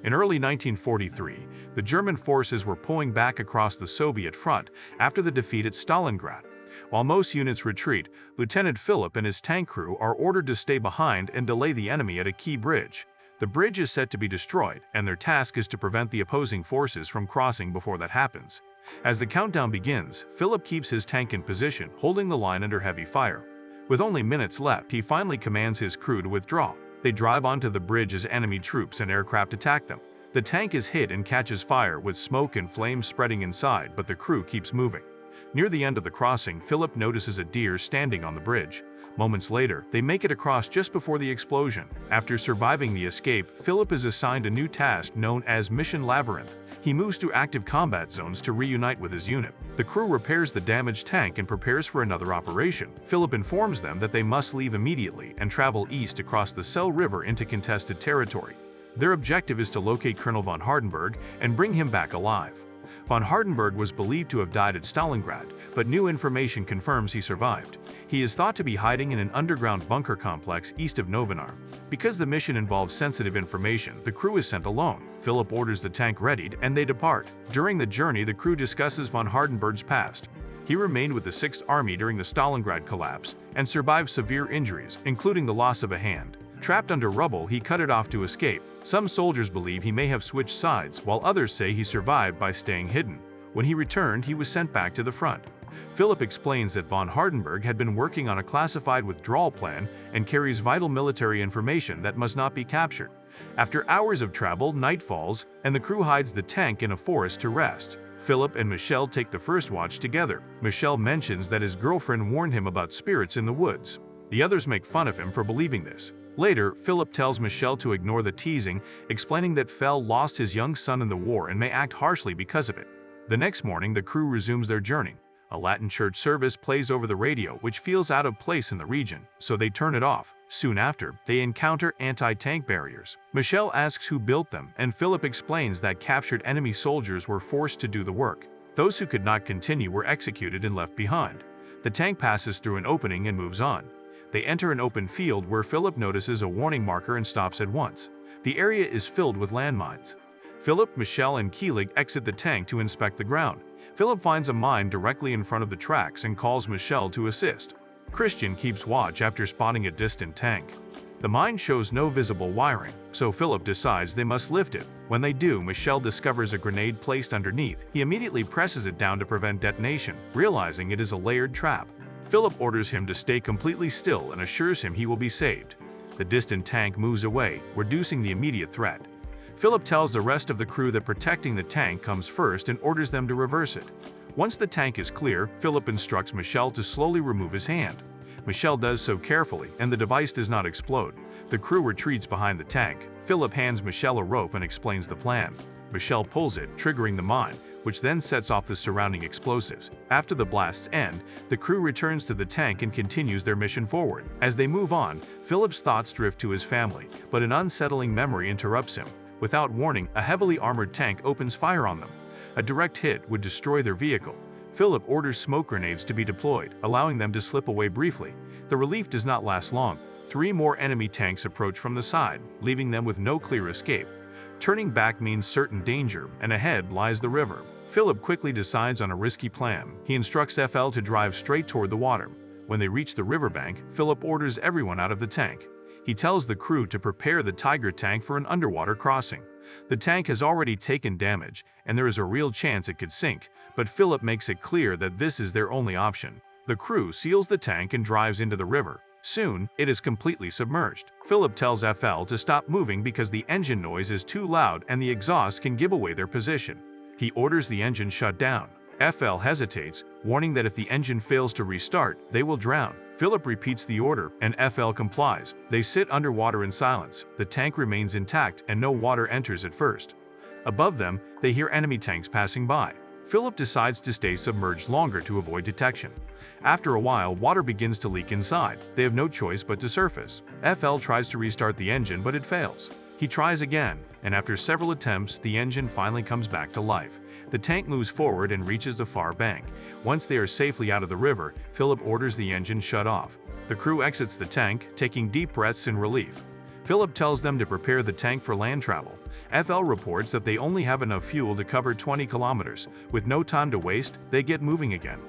In early 1943, the German forces were pulling back across the Soviet front after the defeat at Stalingrad. While most units retreat, Lieutenant Philip and his tank crew are ordered to stay behind and delay the enemy at a key bridge. The bridge is set to be destroyed, and their task is to prevent the opposing forces from crossing before that happens. As the countdown begins, Philip keeps his tank in position, holding the line under heavy fire. With only minutes left, he finally commands his crew to withdraw. They drive onto the bridge as enemy troops and aircraft attack them. The tank is hit and catches fire, with smoke and flames spreading inside, but the crew keeps moving. Near the end of the crossing, Philip notices a deer standing on the bridge. Moments later, they make it across just before the explosion. After surviving the escape, Philip is assigned a new task known as Mission Labyrinth. He moves to active combat zones to reunite with his unit. The crew repairs the damaged tank and prepares for another operation. Philip informs them that they must leave immediately and travel east across the Selle River into contested territory. Their objective is to locate Colonel von Hardenberg and bring him back alive. Von Hardenberg was believed to have died at Stalingrad, but new information confirms he survived. He is thought to be hiding in an underground bunker complex east of Novinar. Because the mission involves sensitive information, the crew is sent alone. Philip orders the tank readied, and they depart. During the journey, the crew discusses von Hardenberg's past. He remained with the 6th Army during the Stalingrad collapse and survived severe injuries, including the loss of a hand. Trapped under rubble, he cut it off to escape. Some soldiers believe he may have switched sides, while others say he survived by staying hidden. When he returned, he was sent back to the front. Philip explains that von Hardenberg had been working on a classified withdrawal plan and carries vital military information that must not be captured. After hours of travel, night falls, and the crew hides the tank in a forest to rest. Philip and Michelle take the first watch together. Michelle mentions that his girlfriend warned him about spirits in the woods. The others make fun of him for believing this. Later, Philip tells Michelle to ignore the teasing, explaining that Fell lost his young son in the war and may act harshly because of it. The next morning, the crew resumes their journey. A Latin church service plays over the radio, which feels out of place in the region, so they turn it off. Soon after, they encounter anti-tank barriers. Michelle asks who built them, and Philip explains that captured enemy soldiers were forced to do the work. Those who could not continue were executed and left behind. The tank passes through an opening and moves on. They enter an open field where Philip notices a warning marker and stops at once. The area is filled with landmines. Philip, Michelle, and Keelig exit the tank to inspect the ground. Philip finds a mine directly in front of the tracks and calls Michelle to assist. Christian keeps watch after spotting a distant tank. The mine shows no visible wiring, so Philip decides they must lift it. When they do, Michelle discovers a grenade placed underneath. He immediately presses it down to prevent detonation, realizing it is a layered trap. Philip orders him to stay completely still and assures him he will be saved. The distant tank moves away, reducing the immediate threat. Philip tells the rest of the crew that protecting the tank comes first and orders them to reverse it. Once the tank is clear, Philip instructs Michelle to slowly remove his hand. Michelle does so carefully, and the device does not explode. The crew retreats behind the tank. Philip hands Michelle a rope and explains the plan. Michelle pulls it, triggering the mine, which then sets off the surrounding explosives. After the blasts end, the crew returns to the tank and continues their mission forward. As they move on, Philip's thoughts drift to his family, but an unsettling memory interrupts him. Without warning, a heavily armored tank opens fire on them. A direct hit would destroy their vehicle. Philip orders smoke grenades to be deployed, allowing them to slip away briefly. The relief does not last long. 3 more enemy tanks approach from the side, leaving them with no clear escape. Turning back means certain danger, and ahead lies the river. Philip quickly decides on a risky plan. He instructs FL to drive straight toward the water. When they reach the riverbank, Philip orders everyone out of the tank. He tells the crew to prepare the Tiger tank for an underwater crossing. The tank has already taken damage, and there is a real chance it could sink, but Philip makes it clear that this is their only option. The crew seals the tank and drives into the river. Soon, it is completely submerged. Philip tells FL to stop moving because the engine noise is too loud and the exhaust can give away their position. He orders the engine shut down. FL hesitates, warning that if the engine fails to restart, they will drown. Philip repeats the order, and FL complies. They sit underwater in silence. The tank remains intact and no water enters at first. Above them, they hear enemy tanks passing by. Philip decides to stay submerged longer to avoid detection. After a while, water begins to leak inside. They have no choice but to surface. FL tries to restart the engine, but it fails. He tries again, and after several attempts, the engine finally comes back to life. The tank moves forward and reaches the far bank. Once they are safely out of the river, Philip orders the engine shut off. The crew exits the tank, taking deep breaths in relief. Philip tells them to prepare the tank for land travel. FL reports that they only have enough fuel to cover 20 kilometers. With no time to waste, they get moving again.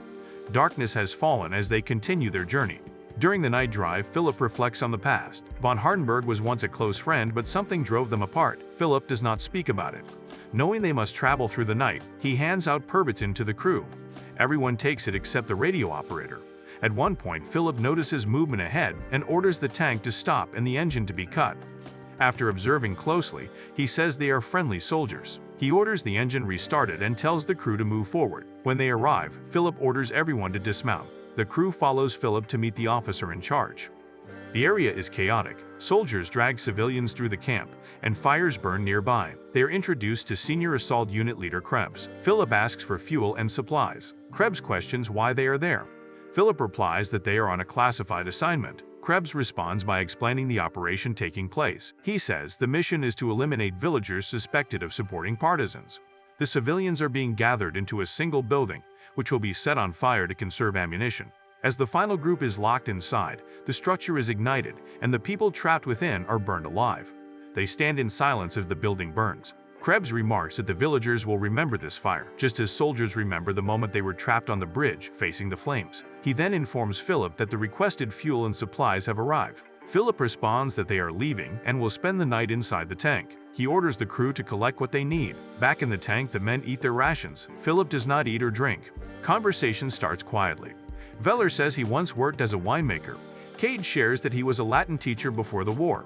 Darkness has fallen as they continue their journey. During the night drive, Philip reflects on the past. Von Hardenberg was once a close friend, but something drove them apart. Philip does not speak about it. Knowing they must travel through the night, he hands out Pervitin to the crew. Everyone takes it except the radio operator. At one point, Philip notices movement ahead and orders the tank to stop and the engine to be cut. After observing closely, he says they are friendly soldiers. He orders the engine restarted and tells the crew to move forward. When they arrive, Philip orders everyone to dismount. The crew follows Philip to meet the officer in charge. The area is chaotic. Soldiers drag civilians through the camp, and fires burn nearby. They are introduced to Senior Assault Unit Leader Krebs. Philip asks for fuel and supplies. Krebs questions why they are there. Philip replies that they are on a classified assignment. Krebs responds by explaining the operation taking place. He says the mission is to eliminate villagers suspected of supporting partisans. The civilians are being gathered into a single building, which will be set on fire to conserve ammunition. As the final group is locked inside, the structure is ignited, and the people trapped within are burned alive. They stand in silence as the building burns. Krebs remarks that the villagers will remember this fire, just as soldiers remember the moment they were trapped on the bridge facing the flames. He then informs Philip that the requested fuel and supplies have arrived. Philip responds that they are leaving and will spend the night inside the tank. He orders the crew to collect what they need. Back in the tank, the men eat their rations. Philip does not eat or drink. Conversation starts quietly. Veller says he once worked as a winemaker. Cade shares that he was a Latin teacher before the war.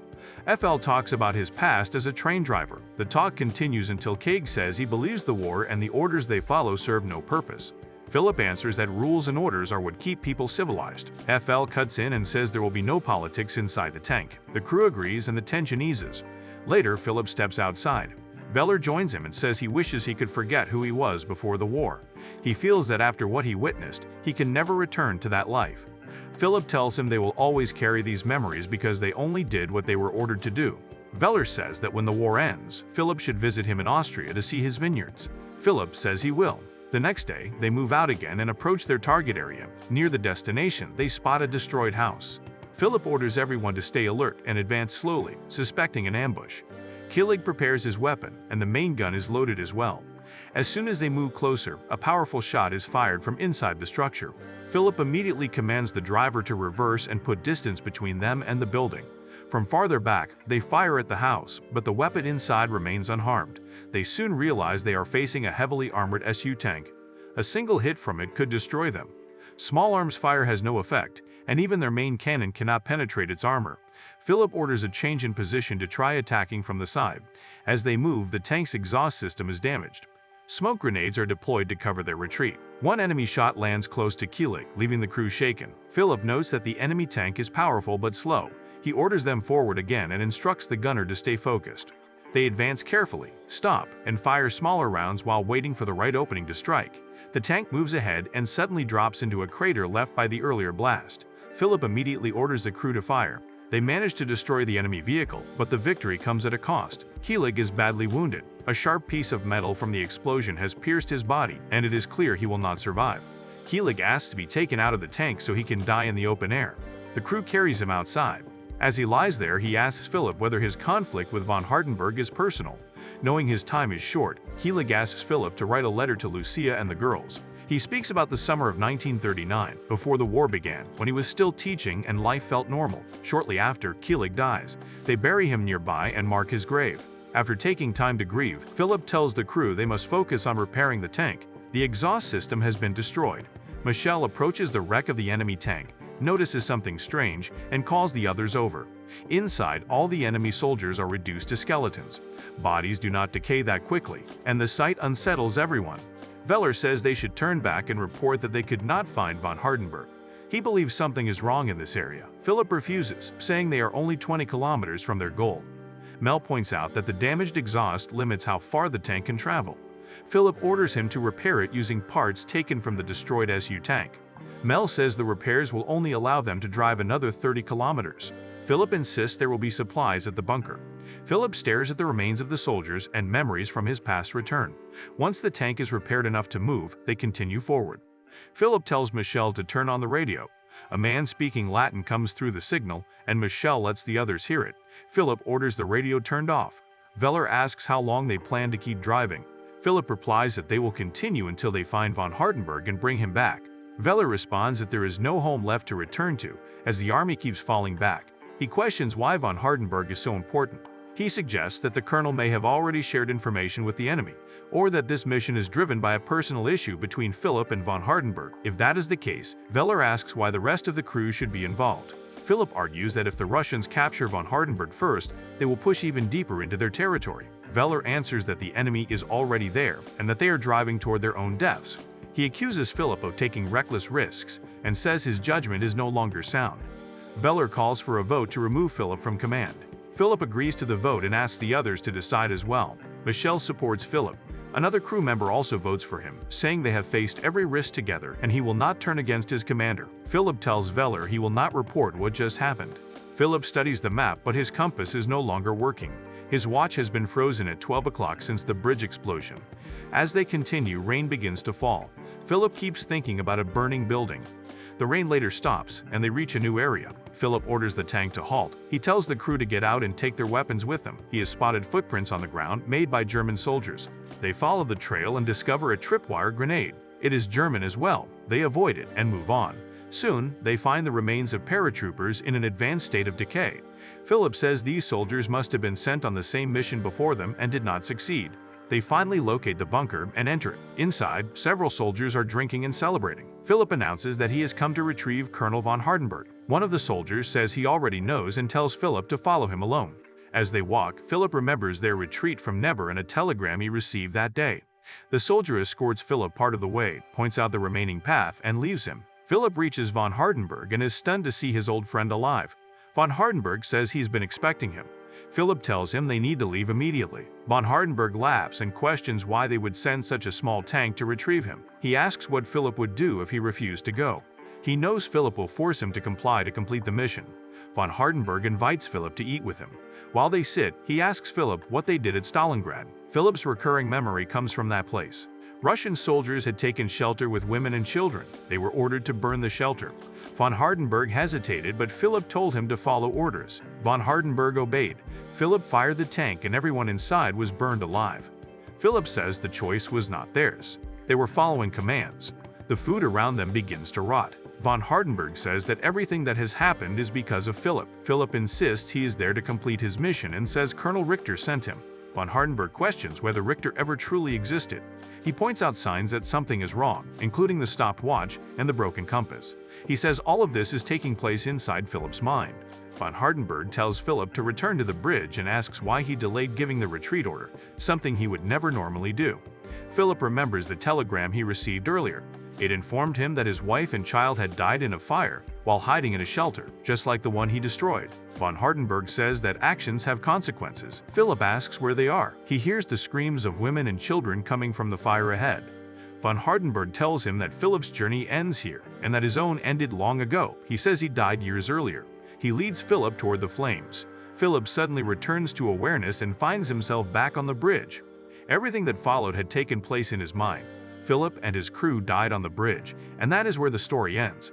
FL talks about his past as a train driver. The talk continues until Cade says he believes the war and the orders they follow serve no purpose. Philip answers that rules and orders are what keep people civilized. FL cuts in and says there will be no politics inside the tank. The crew agrees and the tension eases. Later, Philip steps outside. Veller joins him and says he wishes he could forget who he was before the war. He feels that after what he witnessed, he can never return to that life. Philip tells him they will always carry these memories because they only did what they were ordered to do. Veller says that when the war ends, Philip should visit him in Austria to see his vineyards. Philip says he will. The next day, they move out again and approach their target area. Near the destination, they spot a destroyed house. Philip orders everyone to stay alert and advance slowly, suspecting an ambush. Killig prepares his weapon, and the main gun is loaded as well. As soon as they move closer, a powerful shot is fired from inside the structure. Philip immediately commands the driver to reverse and put distance between them and the building. From farther back, they fire at the house, but the weapon inside remains unharmed. They soon realize they are facing a heavily armored SU tank. A single hit from it could destroy them. Small arms fire has no effect, and even their main cannon cannot penetrate its armor. Philip orders a change in position to try attacking from the side. As they move, the tank's exhaust system is damaged. Smoke grenades are deployed to cover their retreat. One enemy shot lands close to Killig, leaving the crew shaken. Philip notes that the enemy tank is powerful but slow. He orders them forward again and instructs the gunner to stay focused. They advance carefully, stop, and fire smaller rounds while waiting for the right opening to strike. The tank moves ahead and suddenly drops into a crater left by the earlier blast. Philip immediately orders the crew to fire. They manage to destroy the enemy vehicle, but the victory comes at a cost. Killig is badly wounded. A sharp piece of metal from the explosion has pierced his body, and it is clear he will not survive. Killig asks to be taken out of the tank so he can die in the open air. The crew carries him outside. As he lies there, he asks Philip whether his conflict with von Hardenberg is personal. Knowing his time is short, Killig asks Philip to write a letter to Lucia and the girls. He speaks about the summer of 1939, before the war began, when he was still teaching and life felt normal. Shortly after, Killig dies. They bury him nearby and mark his grave. After taking time to grieve, Philip tells the crew they must focus on repairing the tank. The exhaust system has been destroyed. Michelle approaches the wreck of the enemy tank, notices something strange, and calls the others over. Inside, all the enemy soldiers are reduced to skeletons. Bodies do not decay that quickly, and the sight unsettles everyone. Veller says they should turn back and report that they could not find von Hardenberg. He believes something is wrong in this area. Philip refuses, saying they are only 20 kilometers from their goal. Mel points out that the damaged exhaust limits how far the tank can travel. Philip orders him to repair it using parts taken from the destroyed SU tank. Mel says the repairs will only allow them to drive another 30 kilometers. Philip insists there will be supplies at the bunker. Philip stares at the remains of the soldiers and memories from his past return. Once the tank is repaired enough to move, they continue forward. Philip tells Michelle to turn on the radio. A man speaking Latin comes through the signal, and Michelle lets the others hear it. Philip orders the radio turned off. Veller asks how long they plan to keep driving. Philip replies that they will continue until they find von Hardenberg and bring him back. Veller responds that there is no home left to return to, as the army keeps falling back. He questions why von Hardenberg is so important. He suggests that the colonel may have already shared information with the enemy, or that this mission is driven by a personal issue between Philip and von Hardenberg. If that is the case, Veller asks why the rest of the crew should be involved. Philip argues that if the Russians capture von Hardenberg first, they will push even deeper into their territory. Veller answers that the enemy is already there, and that they are driving toward their own deaths. He accuses Philip of taking reckless risks, and says his judgment is no longer sound. Veller calls for a vote to remove Philip from command. Philip agrees to the vote and asks the others to decide as well. Michelle supports Philip. Another crew member also votes for him, saying they have faced every risk together and he will not turn against his commander. Philip tells Veller he will not report what just happened. Philip studies the map, but his compass is no longer working. His watch has been frozen at 12 o'clock since the bridge explosion. As they continue, rain begins to fall. Philip keeps thinking about a burning building. The rain later stops, and they reach a new area. Philip orders the tank to halt. He tells the crew to get out and take their weapons with them. He has spotted footprints on the ground made by German soldiers. They follow the trail and discover a tripwire grenade. It is German as well. They avoid it and move on. Soon, they find the remains of paratroopers in an advanced state of decay. Philip says these soldiers must have been sent on the same mission before them and did not succeed. They finally locate the bunker and enter it. Inside, several soldiers are drinking and celebrating. Philip announces that he has come to retrieve Colonel von Hardenberg. One of the soldiers says he already knows and tells Philip to follow him alone. As they walk, Philip remembers their retreat from Neber and a telegram he received that day. The soldier escorts Philip part of the way, points out the remaining path, and leaves him. Philip reaches von Hardenberg and is stunned to see his old friend alive. Von Hardenberg says he's been expecting him. Philip tells him they need to leave immediately. Von Hardenberg laughs and questions why they would send such a small tank to retrieve him. He asks what Philip would do if he refused to go. He knows Philip will force him to comply to complete the mission. Von Hardenberg invites Philip to eat with him. While they sit, he asks Philip what they did at Stalingrad. Philip's recurring memory comes from that place. Russian soldiers had taken shelter with women and children. They were ordered to burn the shelter. Von Hardenberg hesitated, but Philip told him to follow orders. Von Hardenberg obeyed. Philip fired the tank and everyone inside was burned alive. Philip says the choice was not theirs. They were following commands. The food around them begins to rot. Von Hardenberg says that everything that has happened is because of Philip. Philip insists he is there to complete his mission and says Colonel Richter sent him. Von Hardenberg questions whether Richter ever truly existed. He points out signs that something is wrong, including the stopped watch and the broken compass. He says all of this is taking place inside Philip's mind. Von Hardenberg tells Philip to return to the bridge and asks why he delayed giving the retreat order, something he would never normally do. Philip remembers the telegram he received earlier. It informed him that his wife and child had died in a fire while hiding in a shelter, just like the one he destroyed. Von Hardenberg says that actions have consequences. Philip asks where they are. He hears the screams of women and children coming from the fire ahead. Von Hardenberg tells him that Philip's journey ends here and that his own ended long ago. He says he died years earlier. He leads Philip toward the flames. Philip suddenly returns to awareness and finds himself back on the bridge. Everything that followed had taken place in his mind. Philip and his crew died on the bridge, and that is where the story ends.